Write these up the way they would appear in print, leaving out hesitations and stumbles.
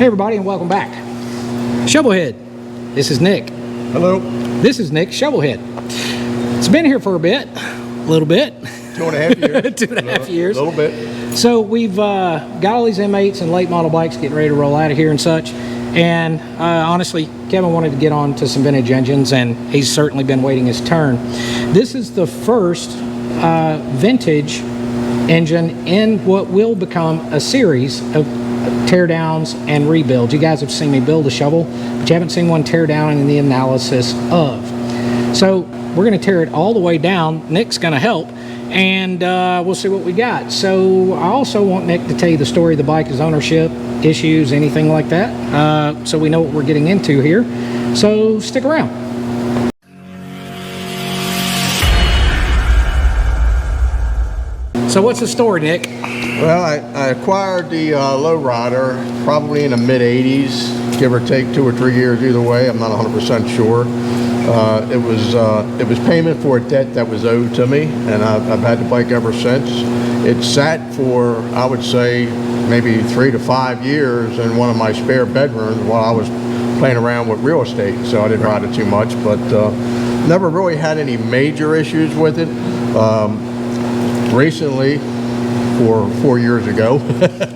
Hey everybody, and welcome back. Shovelhead, this is Nick. Hello. This is Nick Shovelhead. It's been here for a little bit. 2.5 years. 2.5 years. A little bit. So we've got all these inmates and late model bikes getting ready to roll out of here and such. And honestly, Kevin wanted to get on to some vintage engines, and he's certainly been waiting his turn. This is the first vintage engine in what will become a series of teardowns and rebuilds. You guys have seen me build a shovel, but you haven't seen one tear down and the analysis of. So we're going to tear it all the way down. Nick's going to help, and we'll see what we got. So I also want Nick to tell you the story of the bike, his ownership, issues, anything like that, so we know what we're getting into here. So stick around. So what's the story, Nick? Well, I acquired the lowrider probably in the mid-'80s, give or take 2 or 3 years either way. I'm not 100% sure. It was payment for a debt that was owed to me, and I've had the bike ever since. It sat for, I would say, maybe 3 to 5 years in one of my spare bedrooms while I was playing around with real estate, so I didn't ride it too much, but never really had any major issues with it. Recently, 4 years ago,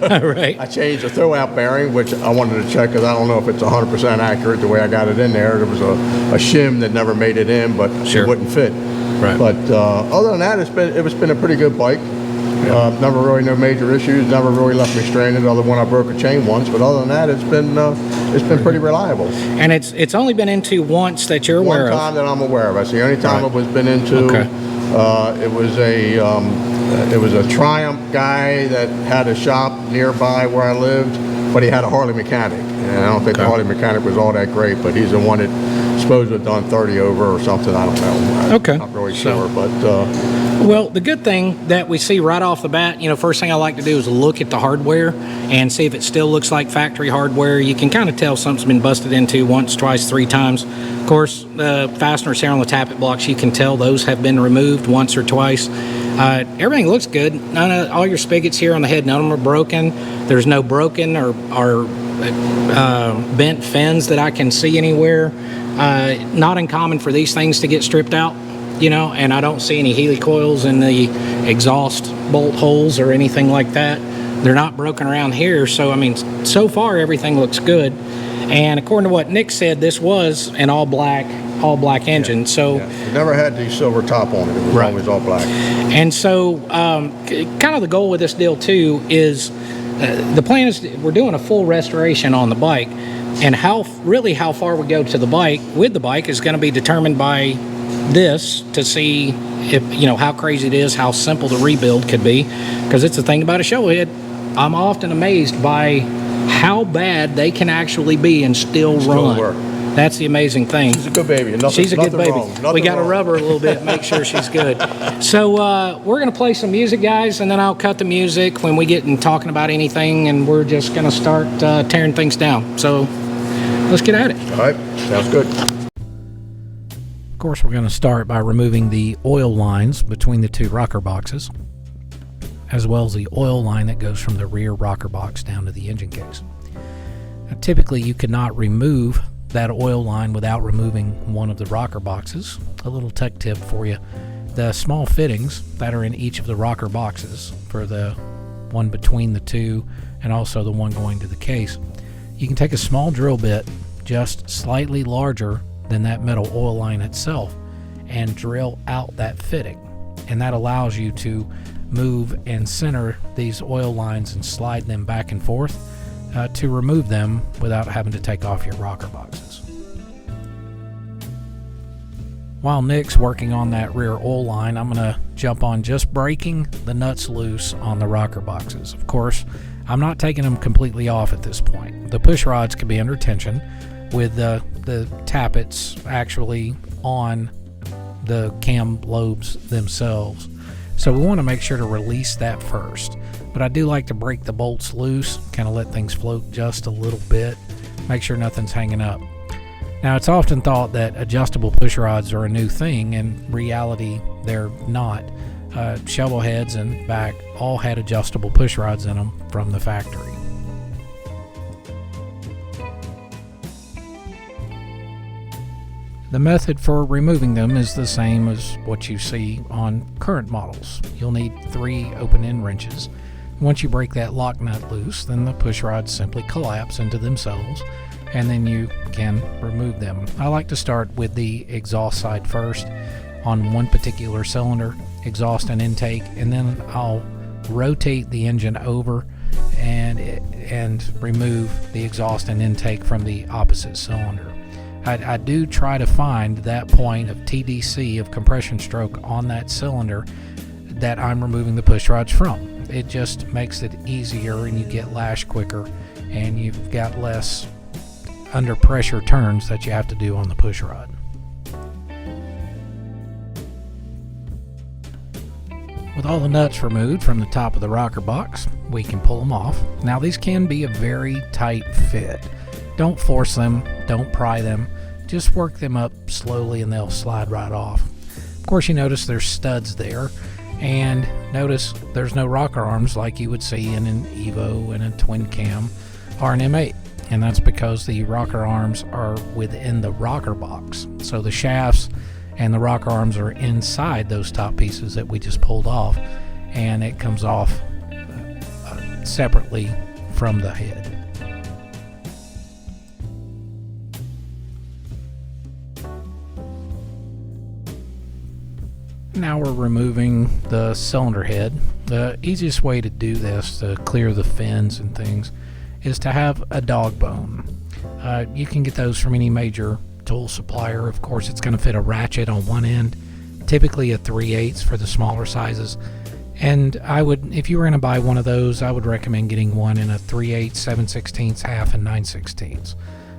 Right. I changed the throwout bearing, which I wanted to check because I don't know if it's 100% accurate the way I got it in there. There was a shim that never made it in, but Sure. it wouldn't fit. Right. But other than that, it's been a pretty good bike. Never really no major issues. Never really left me stranded. Other than when I broke a chain once, but other than that, it's been pretty reliable. And it's only been into once that you're aware of. One time that I'm aware of. That's the only time Right. it was been into. Okay. It was a Triumph guy that had a shop nearby where I lived, but he had a Harley mechanic, and I don't think the Harley mechanic was all that great, but he's the one that supposed to have done 30 over or something. I don't know. Okay. I'm not really sure, but Well, the good thing that we see right off the bat, first thing I like to do is look at the hardware and see if it still looks like factory hardware. You can kind of tell something's been busted into once, twice, 3 times. Of course, the fasteners here on the Tappet blocks, you can tell those have been removed once or twice. Everything looks good. All your spigots here on the head, none of them are broken. There's no broken or bent fins that I can see anywhere. Not uncommon for these things to get stripped out, and I don't see any Healy coils in the exhaust bolt holes or anything like that. They're not broken around here, so so far everything looks good. And according to what Nick said, this was an all black engine. yeah, so yeah. It never had the silver top on it. It was Right. always all black. And so kind of the goal with this deal too is the plan is we're doing a full restoration on the bike, and how far we go to the bike with the bike is going to be determined by this, to see if how crazy it is, how simple the rebuild could be, because it's the thing about a shovelhead. I'm often amazed by how bad they can actually be and still run. work. That's the amazing thing. She's a good baby. Nothing, She's a good nothing baby. Wrong. Nothing We got to wrong. rub her a little bit, make sure she's good. So we're going to play some music, guys, and then I'll cut the music when we get in talking about anything, and we're just going to start tearing things down. So let's get at it. All right, sounds good. Of course, we're going to start by removing the oil lines between the 2 rocker boxes, as well as the oil line that goes from the rear rocker box down to the engine case. Now, typically, you cannot remove that oil line without removing one of the rocker boxes. A little tech tip for you: the small fittings that are in each of the rocker boxes, for the one between the 2 and also the one going to the case, you can take a small drill bit just slightly larger than that metal oil line itself and drill out that fitting, and that allows you to move and center these oil lines and slide them back and forth to remove them without having to take off your rocker boxes. While Nick's working on that rear oil line, I'm going to jump on just breaking the nuts loose on the rocker boxes. Of course, I'm not taking them completely off at this point. The push rods can be under tension with the tappets actually on the cam lobes themselves. So we want to make sure to release that first. But I do like to break the bolts loose, kind of let things float just a little bit, make sure nothing's hanging up. Now, it's often thought that adjustable push rods are a new thing. In reality, they're not. Shovelheads and back all had adjustable push rods in them from the factory. The method for removing them is the same as what you see on current models. You'll need 3 open-end wrenches. Once you break that lock nut loose, then the push rods simply collapse into themselves, and then you can remove them. I like to start with the exhaust side first on one particular cylinder, exhaust and intake, and then I'll rotate the engine over and remove the exhaust and intake from the opposite cylinder. I do try to find that point of TDC, of compression stroke, on that cylinder that I'm removing the push rods from. It just makes it easier, and you get lash quicker, and you've got less under pressure turns that you have to do on the push rod. With all the nuts removed from the top of the rocker box, we can pull them off. Now, these can be a very tight fit. Don't force them, don't pry them, just work them up slowly and they'll slide right off. Of course, you notice there's studs there, and notice there's no rocker arms like you would see in an Evo and a twin cam or an M8, and that's because the rocker arms are within the rocker box. So the shafts and the rocker arms are inside those top pieces that we just pulled off, and it comes off separately from the head. Now we're removing the cylinder head. The easiest way to do this, to clear the fins and things, is to have a dog bone. You can get those from any major tool supplier. Of course, it's going to fit a ratchet on one end, typically a 3/8 for the smaller sizes. And I would, if you were going to buy one of those, I would recommend getting one in a 3/8, 7/16, half, and 9/16.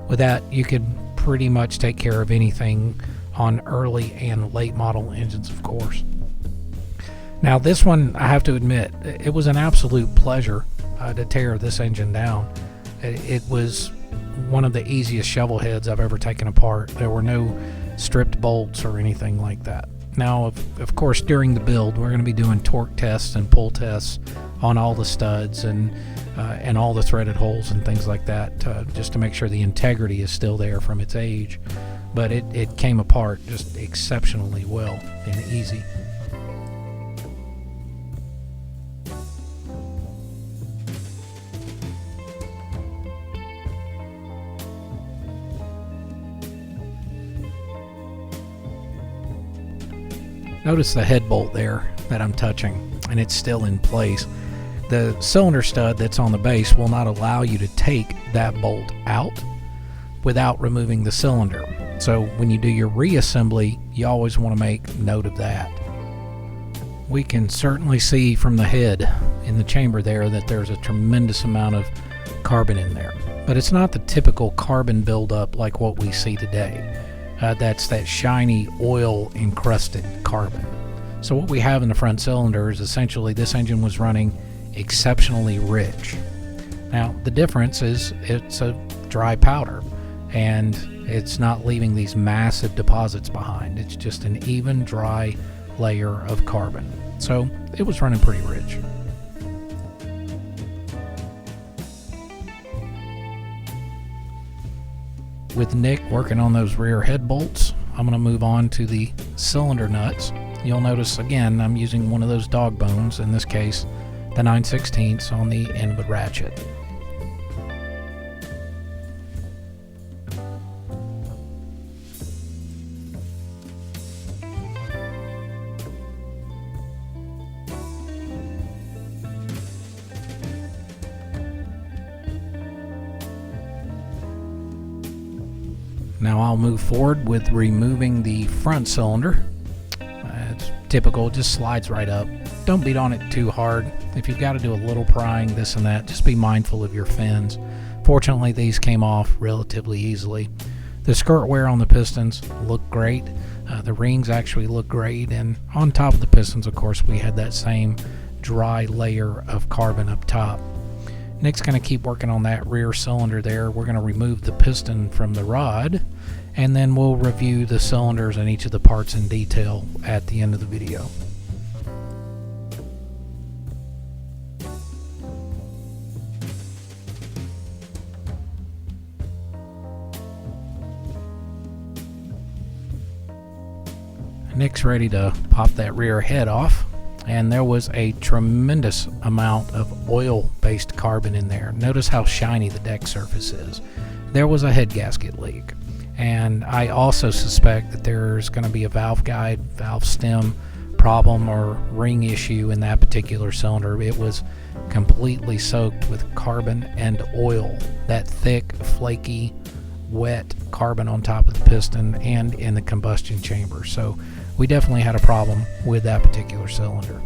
With that, you could pretty much take care of anything on early and late model engines, of course. Now, this one, I have to admit, it was an absolute pleasure to tear this engine down. It was one of the easiest shovel heads I've ever taken apart. There were no stripped bolts or anything like that. Now, of course, during the build, we're going to be doing torque tests and pull tests on all the studs and all the threaded holes and things like that, just to make sure the integrity is still there from its age. But it came apart just exceptionally well and easy. Notice the head bolt there that I'm touching, and it's still in place. The cylinder stud that's on the base will not allow you to take that bolt out without removing the cylinder. So when you do your reassembly, you always want to make note of that. We can certainly see from the head in the chamber there that there's a tremendous amount of carbon in there. But it's not the typical carbon buildup like what we see today. That's that shiny oil encrusted carbon. So what we have in the front cylinder is essentially this engine was running exceptionally rich. Now the difference is it's a dry powder, and it's not leaving these massive deposits behind. It's just an even dry layer of carbon. So it was running pretty rich. With Nick working on those rear head bolts, I'm going to move on to the cylinder nuts. You'll notice again I'm using one of those dog bones, in this case the 9/16 on the end of the ratchet. Now I'll move forward with removing the front cylinder. It's typical, it just slides right up. Don't beat on it too hard. If you've got to do a little prying, this and that, just be mindful of your fins. Fortunately, these came off relatively easily. The skirt wear on the pistons look great. The rings actually look great, and on top of the pistons, of course, we had that same dry layer of carbon up top. Nick's going to keep working on that rear cylinder there. We're going to remove the piston from the rod, and then we'll review the cylinders and each of the parts in detail at the end of the video. Nick's ready to pop that rear head off, and there was a tremendous amount of oil-based carbon in there. Notice how shiny the deck surface is. There was a head gasket leak, and I also suspect that there's going to be a valve guide, valve stem problem or ring issue in that particular cylinder. It was completely soaked with carbon and oil, that thick, flaky, wet carbon on top of the piston and in the combustion chamber. So we definitely had a problem with that particular cylinder.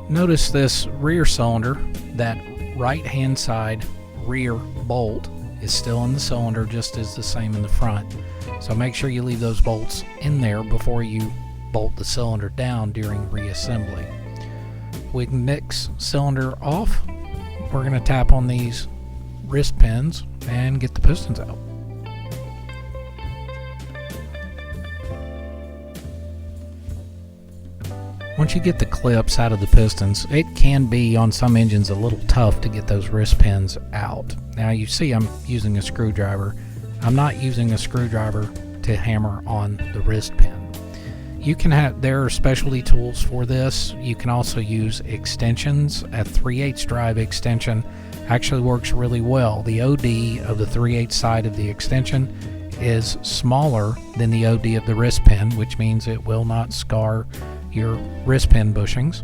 Notice this rear cylinder, that right hand side rear bolt is still in the cylinder, just as the same in the front. So make sure you leave those bolts in there before you bolt the cylinder down during reassembly. With Nick's cylinder off, we're going to tap on these wrist pins and get the pistons out. Once you get the clips out of the pistons, it can be on some engines a little tough to get those wrist pins out. Now you see I'm using a screwdriver. I'm not using a screwdriver to hammer on the wrist pin. There are specialty tools for this. You can also use extensions. A 3/8 drive extension actually works really well. The OD of the 3/8 side of the extension is smaller than the OD of the wrist pin, which means it will not scar your wrist pin bushings,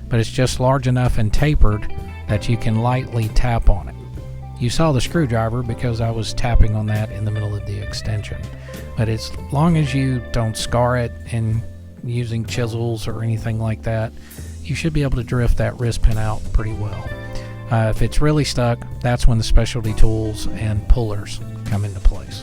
but it's just large enough and tapered that you can lightly tap on it. You saw the screwdriver because I was tapping on that in the middle of the extension. But as long as you don't scar it in using chisels or anything like that, you should be able to drift that wrist pin out pretty well. If it's really stuck, that's when the specialty tools and pullers come into place.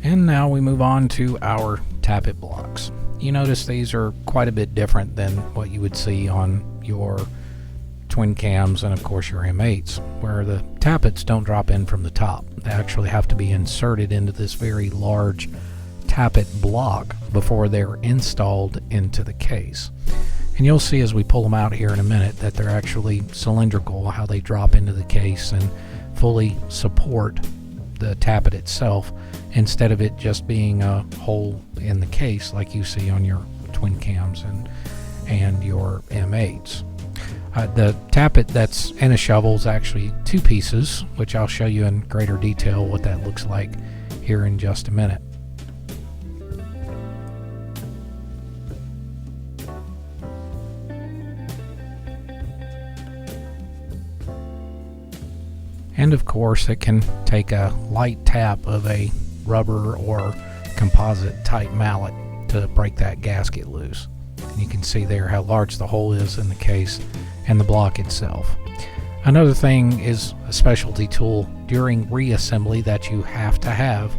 And now we move on to our tappet blocks. You notice these are quite a bit different than what you would see on your twin cams and of course your M8s, where the tappets don't drop in from the top. They actually have to be inserted into this very large tappet block before they're installed into the case. And you'll see as we pull them out here in a minute that they're actually cylindrical, how they drop into the case and fully support the tappet itself, instead of it just being a hole in the case like you see on your twin cams and your M8s. The tappet that's in a shovel is actually two pieces, which I'll show you in greater detail what that looks like here in just a minute. And of course, it can take a light tap of a rubber or composite type mallet to break that gasket loose. And you can see there how large the hole is in the case and the block itself. Another thing is a specialty tool during reassembly that you have to have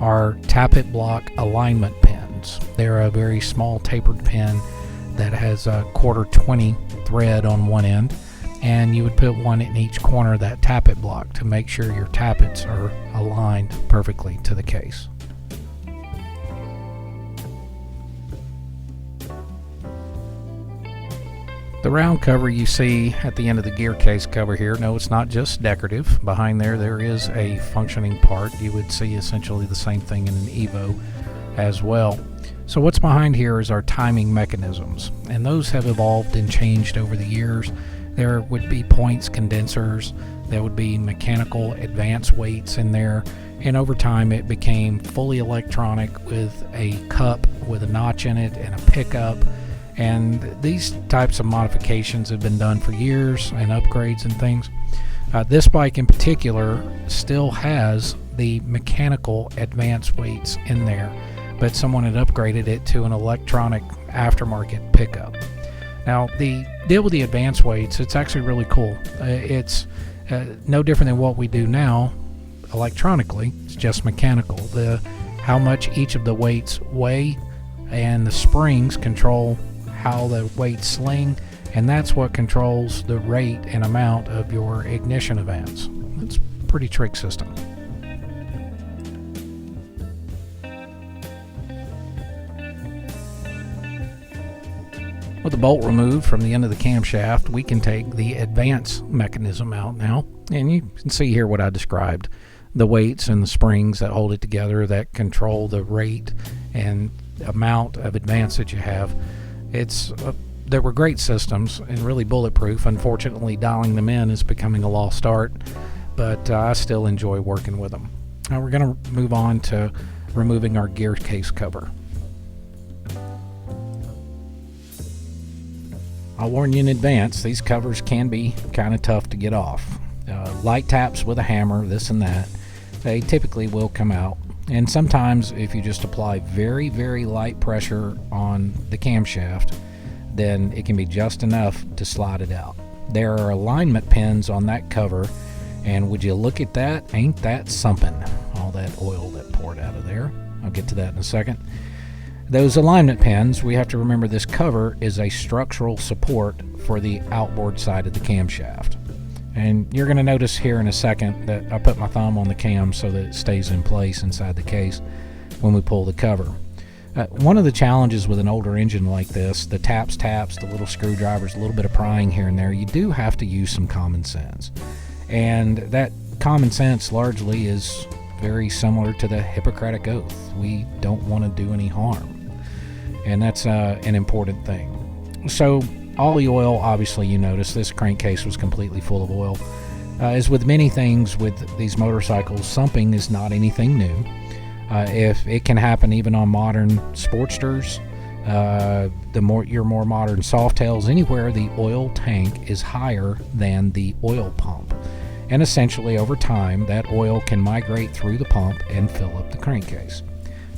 are tappet block alignment pins. They're a very small tapered pin that has a 1/4-20 thread on one end, and you would put one in each corner of that tappet block to make sure your tappets are aligned perfectly to the case. The round cover you see at the end of the gear case cover here, no, it's not just decorative. Behind there is a functioning part. You would see essentially the same thing in an Evo as well. So what's behind here is our timing mechanisms, and those have evolved and changed over the years. There would be points condensers, there would be mechanical advance weights in there, and over time it became fully electronic with a cup with a notch in it and a pickup. And these types of modifications have been done for years, and upgrades and things. This bike in particular still has the mechanical advance weights in there, but someone had upgraded it to an electronic aftermarket pickup. Now, the deal with the advance weights, it's actually really cool. It's no different than what we do now electronically. It's just mechanical. How much each of the weights weigh and the springs control how the weights sling, and that's what controls the rate and amount of your ignition events. It's a pretty trick system. With the bolt removed from the end of the camshaft, we can take the advance mechanism out now, and you can see here what I described. The weights and the springs that hold it together that control the rate and amount of advance that you have. They were great systems and really bulletproof. Unfortunately, dialing them in is becoming a lost art, but I still enjoy working with them. Now we're going to move on to removing our gear case cover. I'll warn you in advance, these covers can be kind of tough to get off. Light taps with a hammer, this and that, they typically will come out. And sometimes if you just apply very, very light pressure on the camshaft, then it can be just enough to slide it out. There are alignment pins on that cover, and would you look at that? Ain't that something? All that oil that poured out of there. I'll get to that in a second. Those alignment pins, we have to remember this cover is a structural support for the outboard side of the camshaft. And you're going to notice here in a second that I put my thumb on the cam so that it stays in place inside the case when we pull the cover. One of the challenges with an older engine like this, the taps, the little screwdrivers, a little bit of prying here and there, you do have to use some common sense. And that common sense largely is very similar to the Hippocratic Oath. We don't want to do any harm. And that's an important thing. So all the oil, obviously you notice this crankcase was completely full of oil. As with many things with these motorcycles, sumping is not anything new. If it can happen even on modern Sportsters, your more modern Softails, anywhere the oil tank is higher than the oil pump. And essentially over time that oil can migrate through the pump and fill up the crankcase.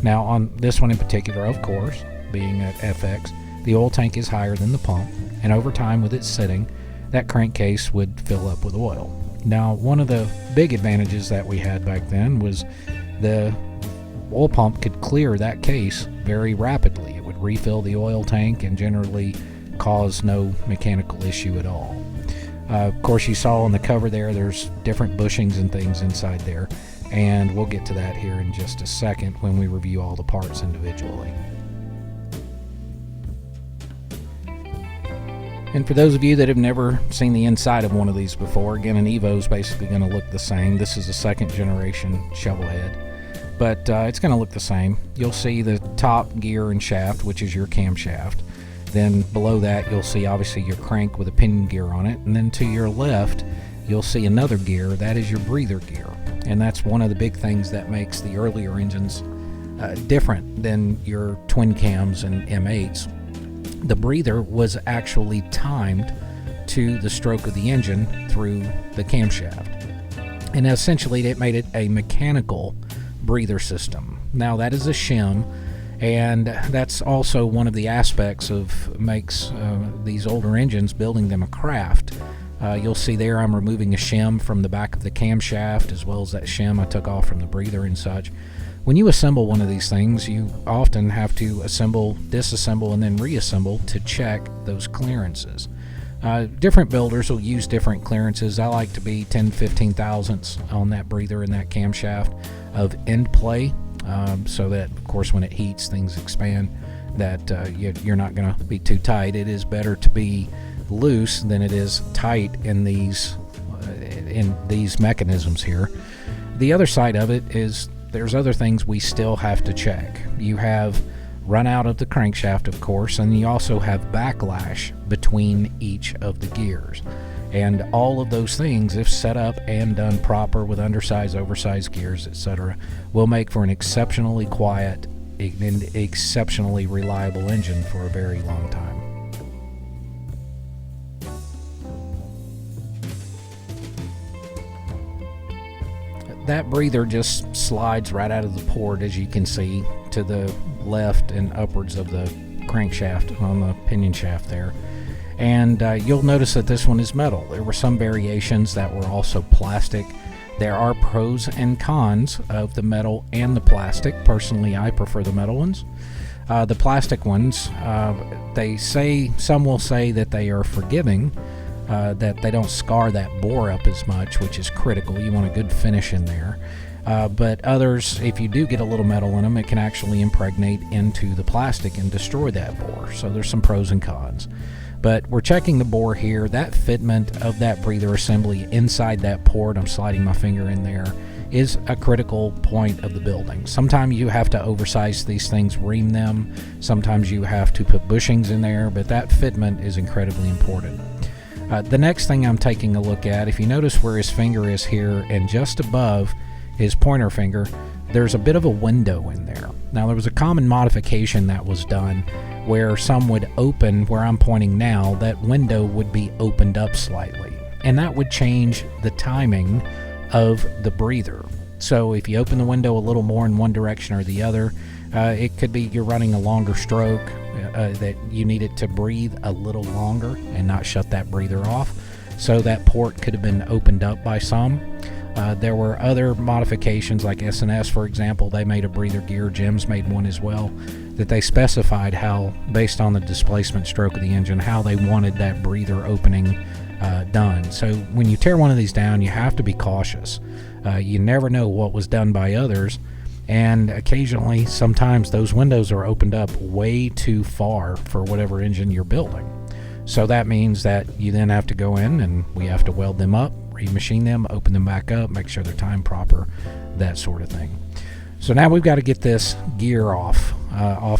Now on this one in particular, of course, being at FX, the oil tank is higher than the pump, and over time with it sitting, that crankcase would fill up with oil. Now one of the big advantages that we had back then was the oil pump could clear that case very rapidly. It would refill the oil tank and generally cause no mechanical issue at all. Of course, you saw on the cover there's different bushings and things inside there, and we'll get to that here in just a second when we review all the parts individually. And for those of you that have never seen the inside of one of these before, again, an Evo is basically going to look the same. This is a second generation Shovelhead, but it's going to look the same. You'll see the top gear and shaft, which is your camshaft. Then below that, you'll see obviously your crank with a pinion gear on it. And then to your left, you'll see another gear. That is your breather gear. And that's one of the big things that makes the earlier engines different than your twin cams and M8s. The breather was actually timed to the stroke of the engine through the camshaft. And essentially it made it a mechanical breather system. Now that is a shim, and that's also one of the aspects of makes these older engines, building them a craft. You'll see there I'm removing a shim from the back of the camshaft, as well as that shim I took off from the breather and such. When you assemble one of these things, you often have to assemble, disassemble, and then reassemble to check those clearances. Different builders will use different clearances. I like to be 10-15 thousandths on that breather and that camshaft of end play, so that, of course, when it heats, things expand, that you're not going to be too tight. It is better to be loose than it is tight in these mechanisms here. The other side of it is there's other things we still have to check. You have run out of the crankshaft, of course, and you also have backlash between each of the gears. And all of those things, if set up and done proper with undersized, oversized gears, etc., will make for an exceptionally quiet and exceptionally reliable engine for a very long time. That breather just slides right out of the port, as you can see, to the left and upwards of the crankshaft on the pinion shaft there. And you'll notice that this one is metal. There were some variations that were also plastic. There are pros and cons of the metal and the plastic. Personally, I prefer the metal ones. The plastic ones, some will say that they are forgiving, that they don't scar that bore up as much, which is critical. You want a good finish in there. But others, if you do get a little metal in them, it can actually impregnate into the plastic and destroy that bore. So there's some pros and cons. But we're checking the bore here. That fitment of that breather assembly inside that port, I'm sliding my finger in there, is a critical point of the building. Sometimes you have to oversize these things, ream them. Sometimes you have to put bushings in there, but that fitment is incredibly important. The next thing I'm taking a look at, if you notice where his finger is here and just above his pointer finger, there's a bit of a window in there. Now, there was a common modification that was done where some would open, where I'm pointing now, that window would be opened up slightly, and that would change the timing of the breather. So if you open the window a little more in one direction or the other, it could be you're running a longer stroke, that you need it to breathe a little longer and not shut that breather off. So that port could have been opened up by some. There were other modifications like S&S, for example. They made a breather gear. Jim's made one as well, that they specified how, based on the displacement stroke of the engine, how they wanted that breather opening done. So when you tear one of these down, you have to be cautious. You never know what was done by others, and occasionally, sometimes those windows are opened up way too far for whatever engine you're building. So that means that you then have to go in and we have to weld them up, remachine them, open them back up, make sure they're timed proper, that sort of thing. So now we've got to get this gear off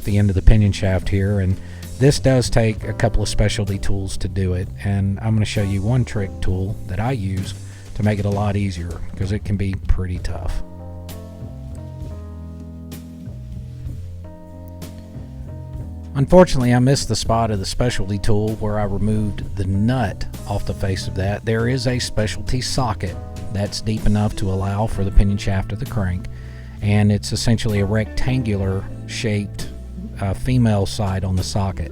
the end of the pinion shaft here, and this does take a couple of specialty tools to do it, and I'm going to show you one trick tool that I use to make it a lot easier, because it can be pretty tough. Unfortunately, I missed the spot of the specialty tool where I removed the nut off the face of that. There is a specialty socket that's deep enough to allow for the pinion shaft of the crank, and it's essentially a rectangular shaped female side on the socket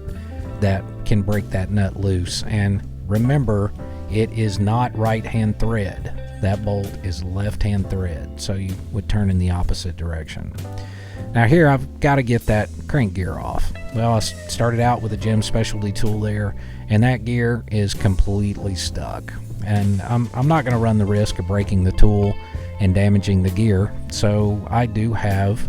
that can break that nut loose. And remember, it is not right-hand thread. That bolt is left-hand thread, so you would turn in the opposite direction. Now here I've got to get that crank gear off. Well, I started out with a Gem specialty tool there, and that gear is completely stuck. And I'm not going to run the risk of breaking the tool and damaging the gear, so I do have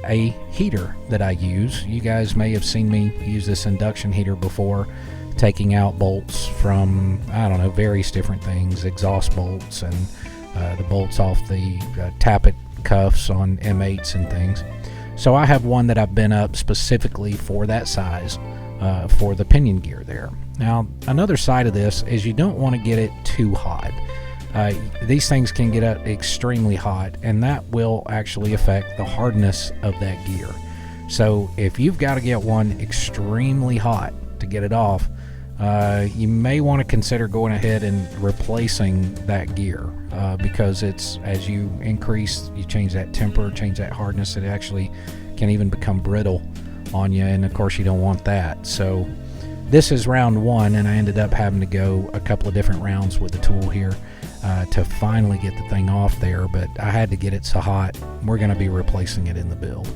a heater that I use. You guys may have seen me use this induction heater before, taking out bolts from, I don't know, various different things, exhaust bolts and the bolts off the Tappet cuffs on M8s and things. So I have one that I've bent up specifically for that size for the pinion gear there. Now, another side of this is you don't want to get it too hot. These things can get up extremely hot, and that will actually affect the hardness of that gear. So if you've got to get one extremely hot to get it off, you may want to consider going ahead and replacing that gear, because it's, as you increase, you change that temper, change that hardness, it actually can even become brittle on you, and of course you don't want that. So this is round one, and I ended up having to go a couple of different rounds with the tool here to finally get the thing off there, but I had to get it so hot. We're going to be replacing it in the build.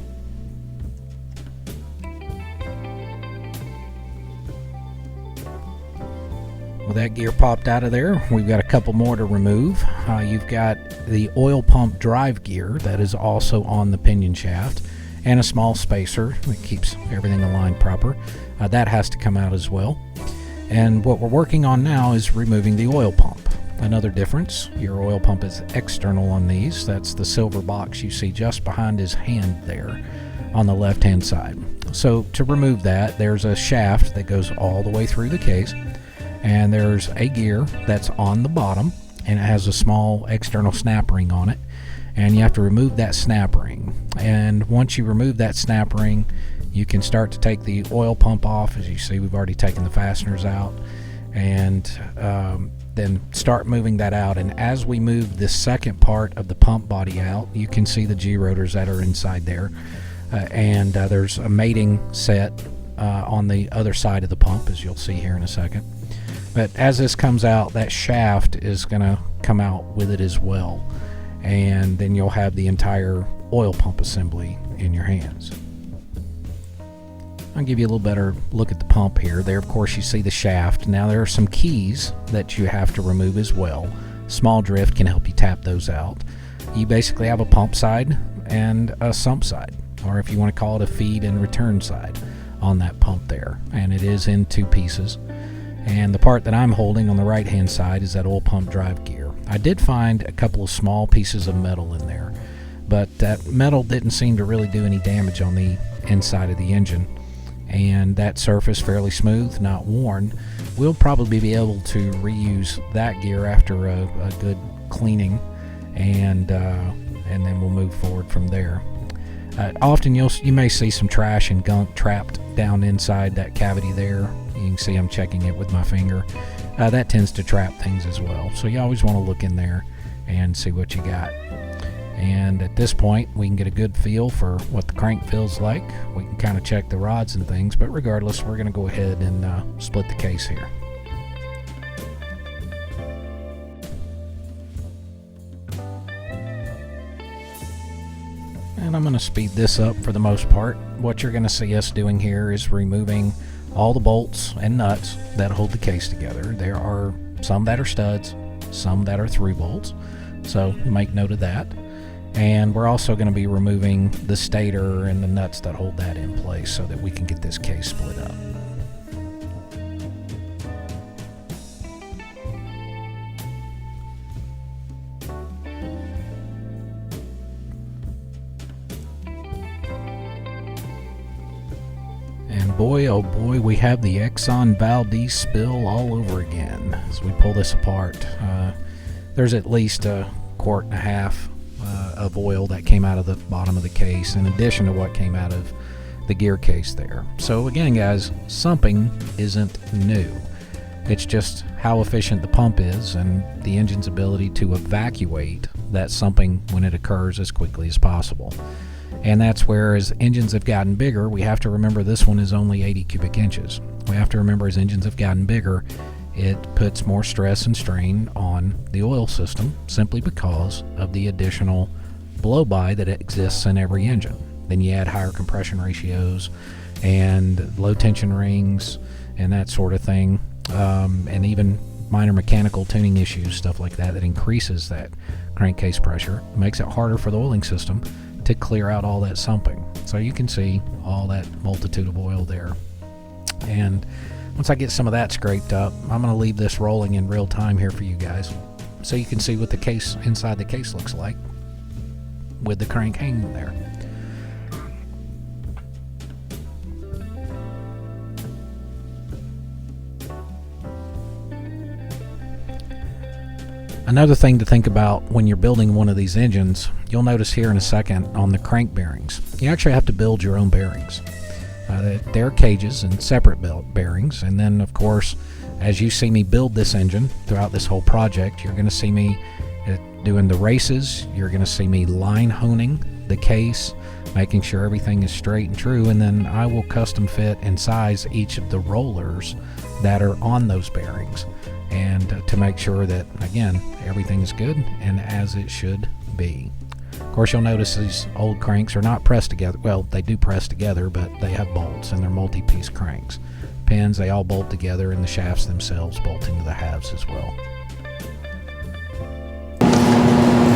Well, that gear popped out of there. We've got a couple more to remove. You've got the oil pump drive gear that is also on the pinion shaft, and a small spacer that keeps everything aligned proper. That has to come out as well. And what we're working on now is removing the oil pump. Another difference, your oil pump is external on these. That's the silver box you see just behind his hand there on the left hand side. So to remove that, there's a shaft that goes all the way through the case, and there's a gear that's on the bottom, and it has a small external snap ring on it, and you have to remove that snap ring. And once you remove that snap ring, you can start to take the oil pump off. As you see, we've already taken the fasteners out, and then start moving that out. And as we move the second part of the pump body out, you can see the G rotors that are inside there, and there's a mating set on the other side of the pump, as you'll see here in a second. But as this comes out, that shaft is going to come out with it as well, and then you'll have the entire oil pump assembly in your hands. I'll give you a little better look at the pump here. There, of course, you see the shaft. Now there are some keys that you have to remove as well. Small drift can help you tap those out. You basically have a pump side and a sump side, or if you want to call it a feed and return side on that pump there. And it is in 2 pieces. And the part that I'm holding on the right hand side is that oil pump drive gear. I did find a couple of small pieces of metal in there, but that metal didn't seem to really do any damage on the inside of the engine. And that surface, fairly smooth, not worn. We'll probably be able to reuse that gear after a good cleaning, and then we'll move forward from there. Often you may see some trash and gunk trapped down inside that cavity there. You can see I'm checking it with my finger. That tends to trap things as well. So you always want to look in there and see what you got. And at this point, we can get a good feel for what the crank feels like. We can kind of check the rods and things, but regardless, we're going to go ahead and split the case here. And I'm going to speed this up for the most part. What you're going to see us doing here is removing all the bolts and nuts that hold the case together. There are some that are studs, some that are through bolts, so make note of that. And we're also going to be removing the stator and the nuts that hold that in place so that we can get this case split up. And boy, oh boy, we have the Exxon Valdez spill all over again as we pull this apart. There's at least a 1.5 quarts of oil that came out of the bottom of the case, in addition to what came out of the gear case there. So again, guys, sumping isn't new. It's just how efficient the pump is and the engine's ability to evacuate that sumping when it occurs as quickly as possible. And that's where, as engines have gotten bigger, we have to remember this one is only 80 cubic inches. We have to remember as engines have gotten bigger, it puts more stress and strain on the oil system simply because of the additional blow-by that exists in every engine. Then you add higher compression ratios and low tension rings and that sort of thing, and even minor mechanical tuning issues, stuff like that, that increases that crankcase pressure, makes it harder for the oiling system to clear out all that sumping. So you can see all that multitude of oil there. And once I get some of that scraped up, I'm going to leave this rolling in real time here for you guys so you can see what the case inside the case looks like with the crank hanging there. Another thing to think about when you're building one of these engines, you'll notice here in a second on the crank bearings, you actually have to build your own bearings. There are cages and separate belt bearings, and then of course, as you see me build this engine throughout this whole project, you're going to see me doing the races, you're going to see me line honing the case, making sure everything is straight and true, and then I will custom fit and size each of the rollers that are on those bearings, and to make sure that, again, everything is good and as it should be. Of course, you'll notice these old cranks are not pressed together. Well, they do press together, but they have bolts, and they're multi-piece cranks. Pins, they all bolt together, and the shafts themselves bolt into the halves as well.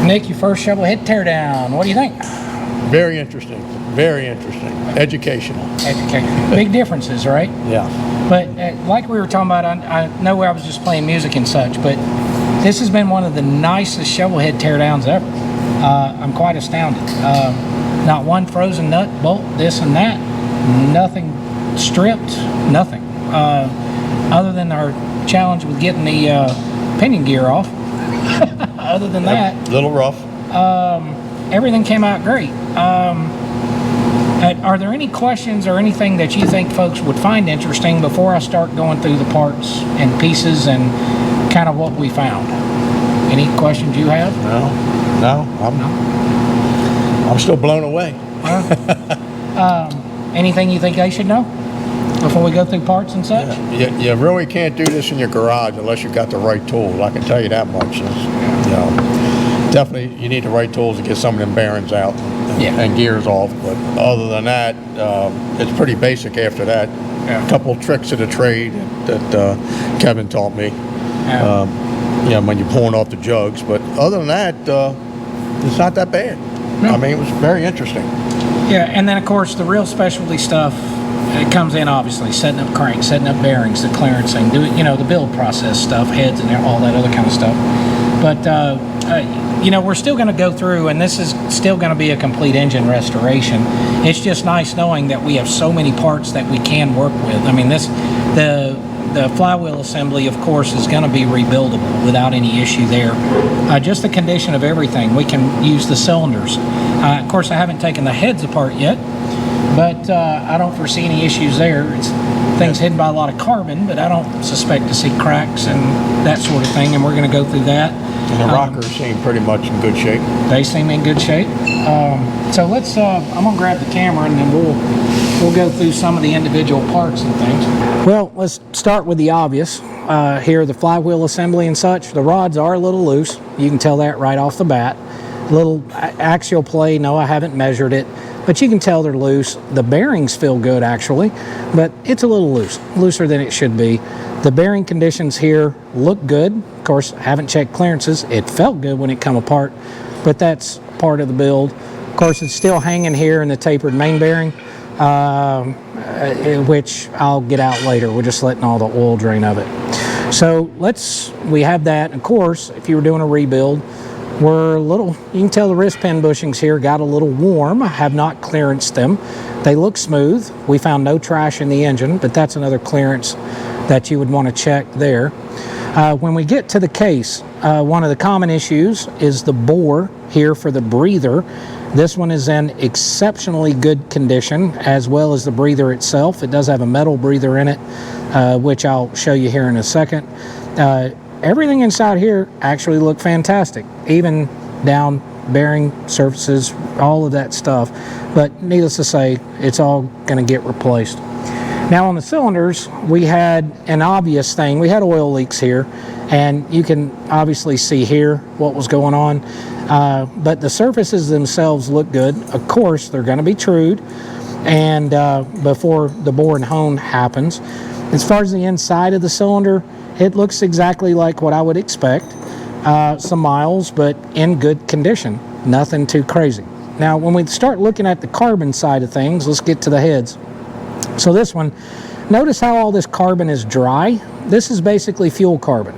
Nick, your first shovelhead teardown. What do you think? Very interesting. Very interesting. Educational. Education. Big differences, right? Yeah. But like we were talking about, I know I was just playing music and such, but this has been one of the nicest shovelhead teardowns ever. I'm quite astounded. Not one frozen nut, bolt, this and that. Nothing stripped, nothing. Other than our challenge with getting the pinion gear off. Other than that, A little rough. everything came out great. Are there any questions or anything that you think folks would find interesting before I start going through the parts and pieces and kind of what we found? Any questions you have? No, I'm still blown away. Anything you think they should know before we go through parts and such? You really can't do this in your garage unless you got the right tools. I can tell you that much. Definitely, you need the right tools to get some of them bearings out and gears off. But other than that, it's pretty basic after that. A couple tricks of the trade that Kevin taught me. When you're pulling off the jugs. But other than that, it's not that bad. No. I mean, it was very interesting. Yeah, and then of course the real specialty stuff, it comes in obviously setting up cranks, setting up bearings, the clearancing, the build process stuff, heads and all that other kind of stuff. But we're still going to go through, and this is still going to be a complete engine restoration. It's just nice knowing that we have so many parts that we can work with. I mean, the flywheel assembly, of course, is going to be rebuildable without any issue there. Just the condition of everything, we can use the cylinders. Of course, I haven't taken the heads apart yet, but I don't foresee any issues there. It's things hidden by a lot of carbon, but I don't suspect to see cracks and that sort of thing, and we're going to go through that. And the rockers seem pretty much in good shape. They seem in good shape. So let's, I'm going to grab the camera and then we'll go through some of the individual parts and things. Well, let's start with the obvious. Here, the flywheel assembly and such, the rods are a little loose. You can tell that right off the bat. Little axial play, no, I haven't measured it, but you can tell they're loose. The bearings feel good actually, but it's a little loose, looser than it should be. The bearing conditions here look good. Of course, I haven't checked clearances. It felt good when it come apart, but that's part of the build. Of course, it's still hanging here in the tapered main bearing, which I'll get out later. We're just letting all the oil drain of it. So we have that. Of course, if you were doing a rebuild, you can tell the wrist pin bushings here got a little warm. I have not clearanced them. They look smooth. We found no trash in the engine, but that's another clearance that you would want to check there. When we get to the case, one of the common issues is the bore here for the breather. This one is in exceptionally good condition, as well as the breather itself. It does have a metal breather in it, which I'll show you here in a second. Everything inside here actually looked fantastic, even down bearing surfaces, all of that stuff. But needless to say, it's all going to get replaced. Now on the cylinders, we had an obvious thing. We had oil leaks here, and you can obviously see here what was going on. But the surfaces themselves look good. Of course, they're going to be trued, and before the bore and hone happens. As far as the inside of the cylinder, it looks exactly like what I would expect. Some miles, but in good condition. Nothing too crazy. Now, when we start looking at the carbon side of things, let's get to the heads. So this one, notice how all this carbon is dry. This is basically fuel carbon.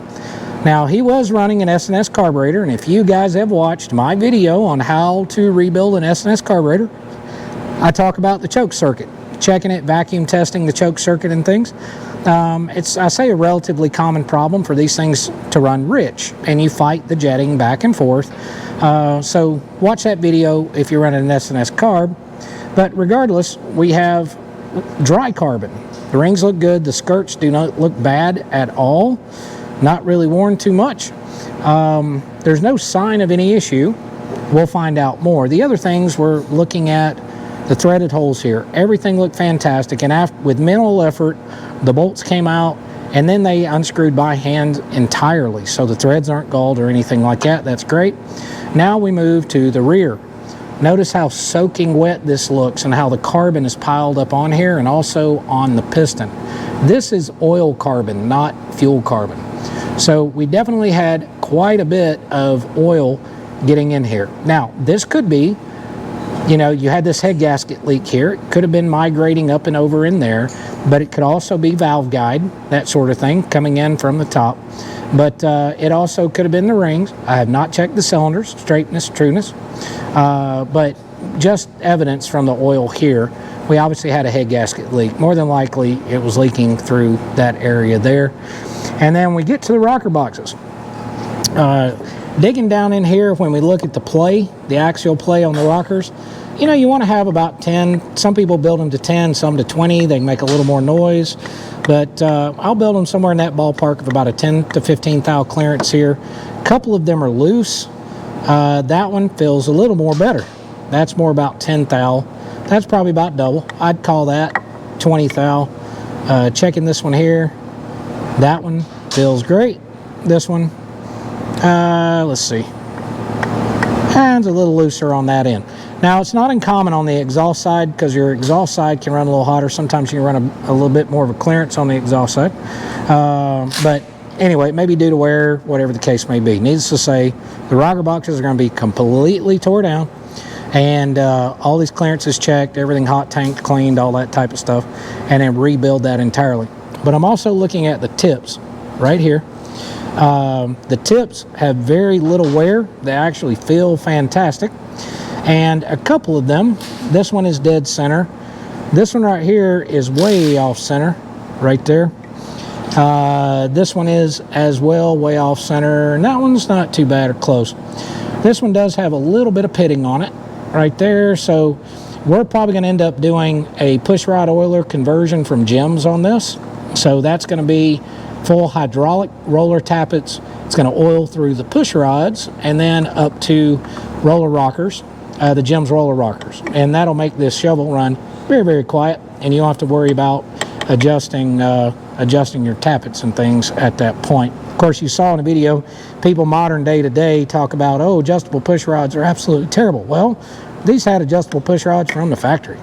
Now, he was running an S&S carburetor, and if you guys have watched my video on how to rebuild an S&S carburetor, I talk about the choke circuit, checking it, vacuum testing the choke circuit and things. It's, I say, a relatively common problem for these things to run rich, and you fight the jetting back and forth. So watch that video if you're running an S&S carb. But regardless, we have dry carbon. The rings look good. The skirts do not look bad at all. Not really worn too much. There's no sign of any issue. We'll find out more. The other things, we're looking at the threaded holes here. Everything looked fantastic, and with minimal effort, the bolts came out, and then they unscrewed by hand entirely, so the threads aren't galled or anything like that. That's great. Now we move to the rear. Notice how soaking wet this looks and how the carbon is piled up on here and also on the piston. This is oil carbon, not fuel carbon. So we definitely had quite a bit of oil getting in here. Now, this could be, you had this head gasket leak here. It could have been migrating up and over in there, but it could also be valve guide, that sort of thing, coming in from the top. But it also could have been the rings. I have not checked the cylinders, straightness, trueness, but just evidence from the oil here. We obviously had a head gasket leak. More than likely, it was leaking through that area there. And then we get to the rocker boxes. Digging down in here, when we look at the play, the axial play on the rockers, you want to have about 10. Some people build them to 10, some to 20. They make a little more noise. But I'll build them somewhere in that ballpark of about a 10 to 15 thou clearance here. A couple of them are loose. That one feels a little more better. That's more about 10 thou. That's probably about double. I'd call that 20 thou. Checking this one here. That one feels great. This one, let's see. and a little looser on that end. Now, it's not uncommon on the exhaust side, because your exhaust side can run a little hotter. Sometimes you can run a little bit more of a clearance on the exhaust side. But anyway, it may be due to wear, whatever the case may be. Needless to say, the rocker boxes are going to be completely tore down, and all these clearances checked, everything hot tanked, cleaned, all that type of stuff, and then rebuild that entirely. But I'm also looking at the tips right here. The tips have very little wear. They actually feel fantastic. And a couple of them, this one is dead center. This one right here is way off center, right there. This one is as well way off center, and that one's not too bad or close. This one does have a little bit of pitting on it right there, so we're probably going to end up doing a push rod oiler conversion from gems on this. So that's going to be full hydraulic roller tappets. It's going to oil through the push rods and then up to roller rockers, the gems roller rockers, and that'll make this shovel run very, very quiet, and you don't have to worry about adjusting your tappets and things at that point. Of course, you saw in the video, people modern day today talk about, oh, adjustable push rods are absolutely terrible. Well, these had adjustable push rods from the factory,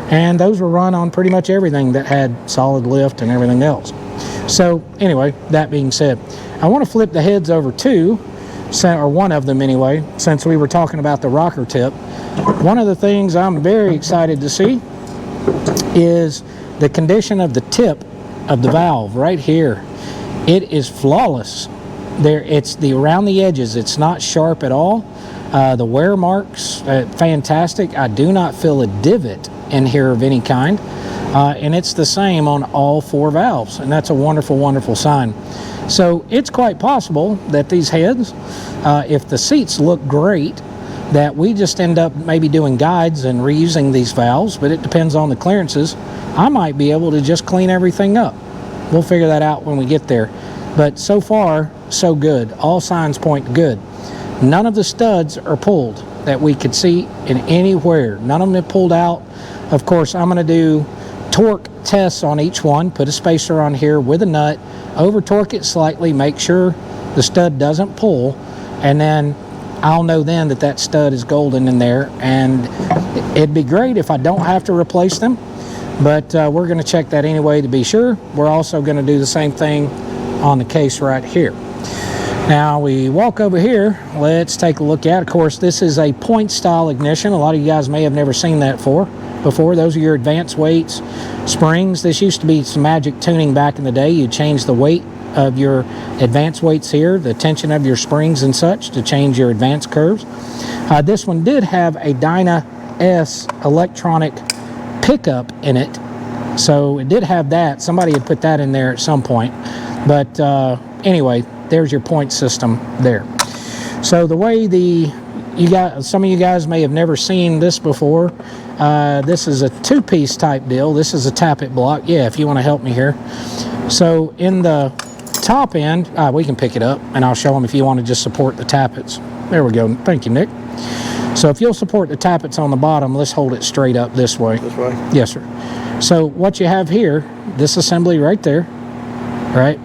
and those were run on pretty much everything that had solid lift and everything else. So anyway, that being said, I want to flip the heads over to, or one of them anyway, since we were talking about the rocker tip. One of the things I'm very excited to see is the condition of the tip of the valve right here. It is flawless. It's around the edges. It's not sharp at all. The wear marks, fantastic. I do not feel a divot in here of any kind. And it's the same on all 4 valves, and that's a wonderful, wonderful sign. So it's quite possible that these heads, if the seats look great, that we just end up maybe doing guides and reusing these valves, but it depends on the clearances. I might be able to just clean everything up. We'll figure that out when we get there. But so far, so good. All signs point good. None of the studs are pulled that we could see in anywhere. None of them have pulled out. Of course, I'm going to do torque tests on each one, put a spacer on here with a nut, over torque it slightly, make sure the stud doesn't pull, and then I'll know then that that stud is golden in there, and it'd be great if I don't have to replace them, but we're going to check that anyway to be sure. We're also going to do the same thing on the case right here. Now we walk over here, let's take a look at, of course, this is a point style ignition. A lot of you guys may have never seen that before. Those are your advanced weights, springs. This used to be some magic tuning back in the day. You change the weight of your advanced weights here, the tension of your springs and such, to change your advanced curves. This one did have a Dyna S electronic pickup in it, so it did have that. Somebody had put that in there at some point, but anyway, there's your point system there. So the way some of you guys may have never seen this before. This is a 2-piece type deal. This is a Tappet block. Yeah, if you want to help me here. So in the top end, we can pick it up, and I'll show them if you want to just support the tappets. There we go. Thank you, Nick. So if you'll support the tappets on the bottom, let's hold it straight up this way. This way? Yes, sir. So what you have here, this assembly right there, right?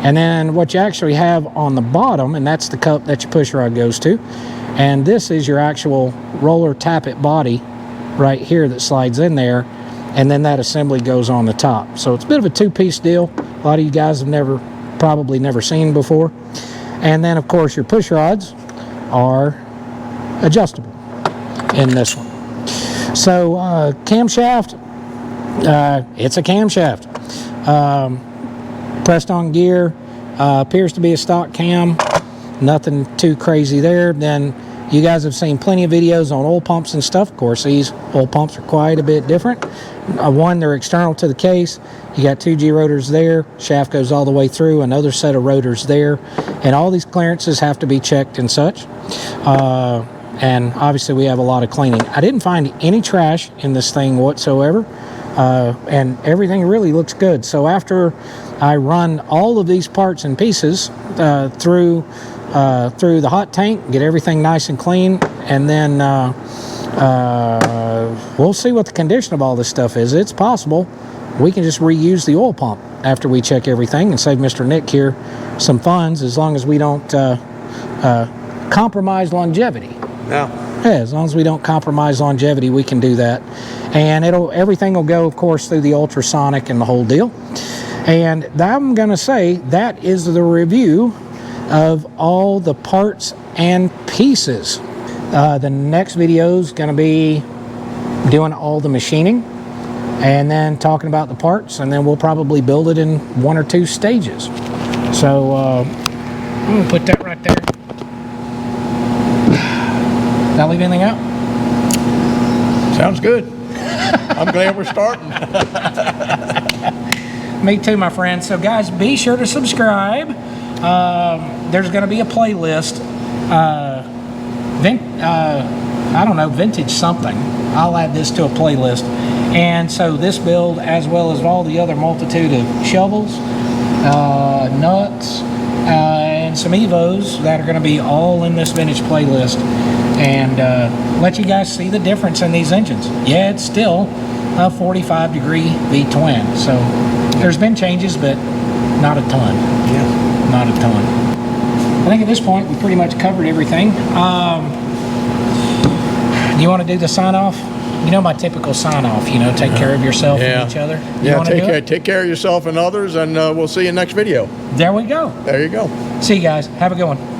And then what you actually have on the bottom, and that's the cup that your push rod goes to. And this is your actual roller tappet body right here that slides in there, and then that assembly goes on the top. So it's a bit of a 2-piece deal. A lot of you guys have probably never seen before. And then of course your push rods are adjustable in this one. So camshaft, it's a camshaft. Pressed on gear, appears to be a stock cam. Nothing too crazy there. Then you guys have seen plenty of videos on oil pumps and stuff. Of course, these oil pumps are quite a bit different. One, they're external to the case. You got 2 G rotors there. Shaft goes all the way through. Another set of rotors there. And all these clearances have to be checked and such. And obviously, we have a lot of cleaning. I didn't find any trash in this thing whatsoever. And everything really looks good. So after I run all of these parts and pieces through the hot tank, get everything nice and clean, and then we'll see what the condition of all this stuff is. It's possible we can just reuse the oil pump after we check everything and save Mr. Nick here some funds, as long as we don't compromise longevity No. Yeah, as long as we don't compromise longevity, we can do that. And everything will go, of course, through the ultrasonic and the whole deal. And I'm going to say that is the review of all the parts and pieces. The next video is going to be doing all the machining and then talking about the parts, and then we'll probably build it in 1 or 2 stages. So I'm going to put that right there. Did I leave anything out? Sounds good. I'm glad we're starting. Me too, my friend. So guys, be sure to subscribe. There's going to be a playlist. I don't know, vintage something. I'll add this to a playlist. And so this build, as well as all the other multitude of shovels, nuts, and some Evos that are going to be all in this vintage playlist, and let you guys see the difference in these engines. Yeah, it's still a 45-degree V-twin, so there's been changes, but not a ton. Yeah. Not a ton. I think at this point we pretty much covered everything. Do you want to do the sign-off? You know my typical sign-off, you know, take care of yourself and each other. Take care of yourself and others, and we'll see you next video. There we go. There you go. See you guys. Have a good one.